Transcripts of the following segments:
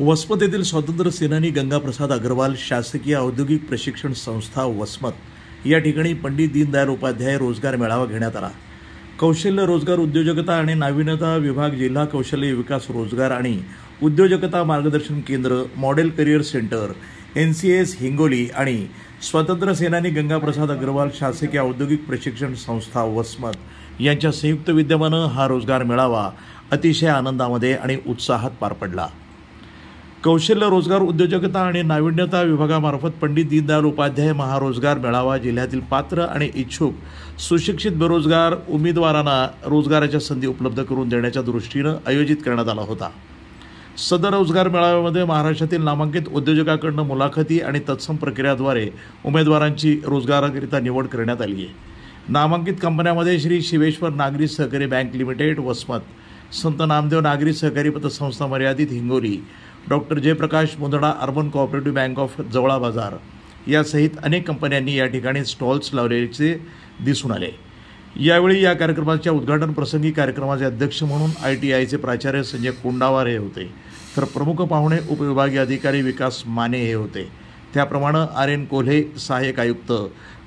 वसमत येथील स्वातंत्र्य सेनानी गंगाप्रसाद अग्रवाल शासकीय औद्योगिक प्रशिक्षण संस्था वसमत या ठिकाणी पंडित दीनदयाल उपाध्याय रोजगार मेळावा घेण्यात आला। कौशल्य रोजगार उद्योजकता आणि नाविन्यता विभाग, जिल्हा कौशल्य विकास रोजगार आणि उद्योजकता मार्गदर्शन केंद्र, model career centre, NCS Hingoli आणि स्वातंत्र्य सेनानी गंगाप्रसाद अग्रवाल शासकीय औद्योगिक प्रशिक्षण संस्था वसमत यांच्या संयुक्त विद्यमाने हा रोजगार मेळावा अतिशय आनंदामध्ये आणि उत्साहात पार पडला। कौशल्य रोजगार उद्योजकता आणि नाविन्यता विभागामार्फत पंडित दीनदयाल उपाध्याय महारोजगार मेळावा जिल्ह्यातील पात्र आणि इच्छुक सुशिक्षित बेरोजगार उमेदवारांना रोजगाराच्या संधी उपलब्ध करून देण्याच्या दृष्टीने आयोजित करण्यात आला होता। सदर रोजगार मेळाव्यामध्ये महाराष्ट्रातील नामांकित उद्योजकांकडून मुलाखती आणि तत्सम प्रक्रियाद्वारे उमेदवारांची रोजगाराकरिता निवड करण्यात आली आहे। नामांकित कंपन्यांमध्ये श्री शिवेश्वर नागरी सहकारी बँक लिमिटेड वसमत, संत नामदेव नागरी सहकारी पतसंस्था मर्यादित Hingoli, doctor Jayprakash Mundada urban cooperative bank of Jawala Bazar यासहित अनेक कंपन्यांनी या ठिकाणी स्टॉल्स लावल्याचे दिसून आले। यावेळी या कार्यक्रमाच्या उद्घाटन प्रसंगी कार्यक्रमाचे अध्यक्ष म्हणून ITIचे प्राचार्य संजय कोंडावार हे होते, तर प्रमुख पाहुणे उपविभागीय अधिकारी विकास माने हे होते। त्याप्रमाणे RN कोल्हे सहाय्यक आयुक्त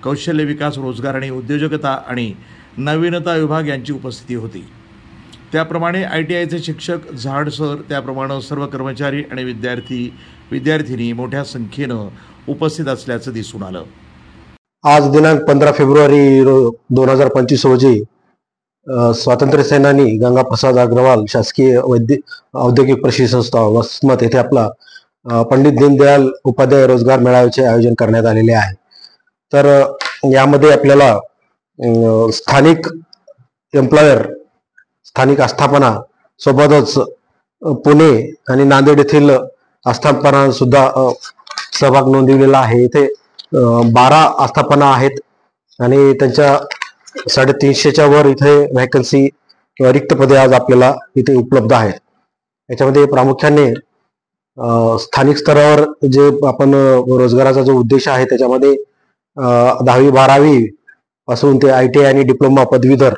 कौशल्य विकास रोजगार आणि उद्योजकता आणि नाविन्यता विभाग यांची उपस्थिती होती। त्याप्रमाणे ITIचे शिक्षक झाड सर, त्याप्रमाणे सर्व कर्मचारी आणि विद्यार्थी मोठ्या संख्येने उपस्थित असल्याचं दिसून आलं। आज दिनांक 15 फेब्रुवारी 2025 रोजी स्वातंत्र्य सेनानी गंगाप्रसाद अग्रवाल शासकीय औद्योगिक प्रशिक्षण संस्था वसमत येथे आपला पंडित दीनदयाल उपाध्याय रोजगार मेळाव्याचे आयोजन करण्यात आलेले आहे। तर यामध्ये आपल्याला स्थानिक एम्प्लॉयर, स्थानिक आस्थापना सोबतच पुणे आणि नांदेड येथील आस्थापना सुद्धा सहभाग नोंदविलेला आहे। इथे 12 आस्थापना आहेत आणि त्यांच्या 350च्या वर इथे व्हॅकन्सी किंवा रिक्त पदे आज आपल्याला इथे उपलब्ध आहेत। याच्यामध्ये प्रामुख्याने स्थानिक स्तरावर जे आपण रोजगाराचा जो उद्देश आहे त्याच्यामध्ये 10वी-12वी पासून ते ITI आणि डिप्लोमा पदवीधर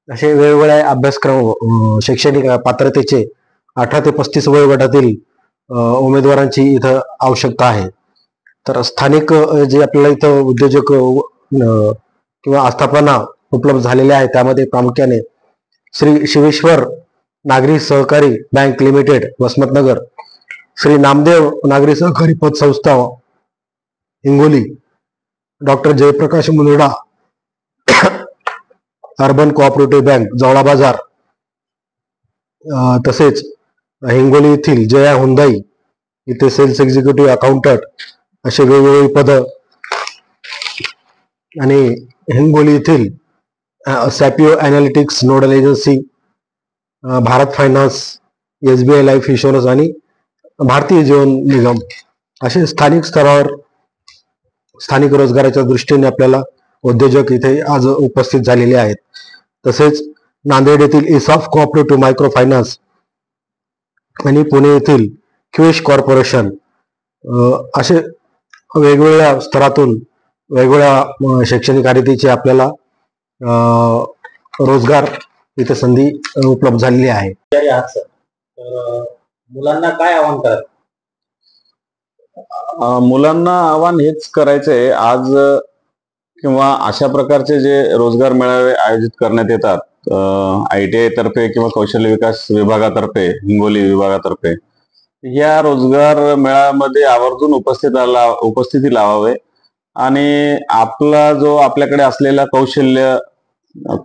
असे वेगवेगळे अभ्यासक्रम शैक्षणिक पात्रतेचे 18 ते 35 वयोगटातील उमेदवारांची इथं आवश्यकता आहे। तर स्थानिक जे आपल्याला इथं उद्योजक किंवा आस्थापना उपलब्ध झालेल्या आहेत त्यामध्ये प्रामुख्याने श्री शिवेश्वर नागरी सहकारी बँक लिमिटेड वसमतनगर, श्री नामदेव नागरी सहकारी पतसंस्था Hingoli, doctor Jayprakash Mundada urban cooperative bank Jawala Bazar, तसेच हिंगोली येथील जया हुंदाई इथे सेल्स एक्झिक्युटिव्ह अकाउंटंट असे वेगवेगळी पद आणि हिंगोली येथील Sapio analytics nodal agency, Bharat finance, SBI life insurance आणि भारतीय जीवन निगम असे स्थानिक स्तरावर स्थानिक रोजगाराच्या दृष्टीने आपल्याला उद्योजक इथे आज उपस्थित झालेले आहेत। तसेच नांदेड येथील इसाफ कोऑपरेटिव्ह मायक्रो फायनान्स आणि पुणे येथील क्वेश कॉर्पोरेशन असे वेगवेगळ्या स्तरातून वेगवेगळ्या शैक्षणिक अर्हतेचे आपल्याला रोजगार इथे संधी उपलब्ध झालेली आहे। तर मुलांना काय आव्हान कराल? मुलांना आव्हान हेच करायचंय आज किंवा अशा प्रकारचे जे रोजगार मेळावे आयोजित करण्यात येतात ITI तर्फे किंवा कौशल्य विकास विभागातर्फे, हिंगोली विभागातर्फे, या रोजगार मेळाव्यामध्ये आवर्जून उपस्थिती लावावे आणि आपला जो आपल्याकडे असलेला कौशल्य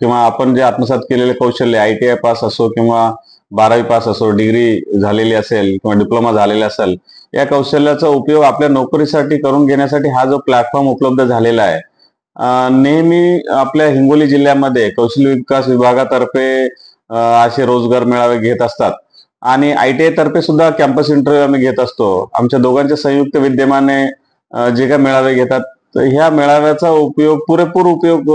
किंवा आपण जे आत्मसात केलेले कौशल्य ITI पास असो किंवा 12वी पास असो, डिग्री झालेली असेल किंवा डिप्लोमा झालेला असेल, या कौशल्याचा उपयोग आपल्या नोकरीसाठी करून घेण्यासाठी हा जो प्लॅटफॉर्म उपलब्ध झालेला आहे। नेहमी आपल्या हिंगोली जिल्ह्यामध्ये कौशल्य विकास विभागातर्फे असे रोजगार मेळावे घेत असतात आणि ITI तर्फे सुद्धा कॅम्पस इंटरव्ह्यू आम्ही घेत असतो। आमच्या दोघांच्या संयुक्त विद्यमाने जे काही मेळावे घेतात तर ह्या मेळाव्याचा पुरेपूर उपयोग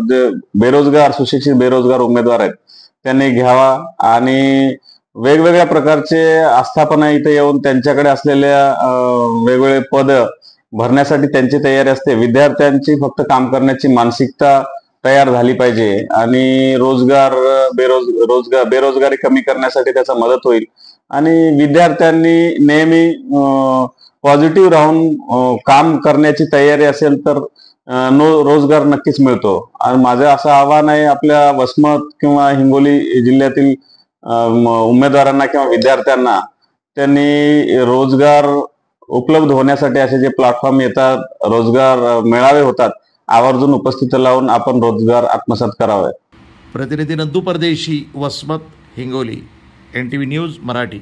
जे बेरोजगार, सुशिक्षित बेरोजगार उमेदवार आहेत त्यांनी घ्यावा आणि वेगवेगळ्या प्रकारचे आस्थापना इथे येऊन त्यांच्याकडे असलेल्या वेगवेगळे पद भरण्यासाठी त्यांची तयारी असते। विद्यार्थ्यांची फक्त काम करण्याची मानसिकता तयार झाली पाहिजे आणि बेरोजगारी कमी करण्यासाठी त्याचा मदत होईल आणि विद्यार्थ्यांनी नेहमी पॉझिटिव्ह राहून काम करण्याची तयारी असेल तर रोजगार नक्कीच मिळतो. आणि माझं असं आव्हान आहे आपल्या वसमत किंवा हिंगोली जिल्ह्यातील उमेदवारांना किंवा विद्यार्थ्यांना, त्यांनी रोजगार उपलब्ध होण्यासाठी असे जे प्लॅटफॉर्म येतात, रोजगार मेळावे होतात, आवर्जून उपस्थित लावून आपण रोजगार आत्मसात करावे. प्रतिनिधी नंदू परदेशी, वसमत, हिंगोली, NTV न्यूज मराठी.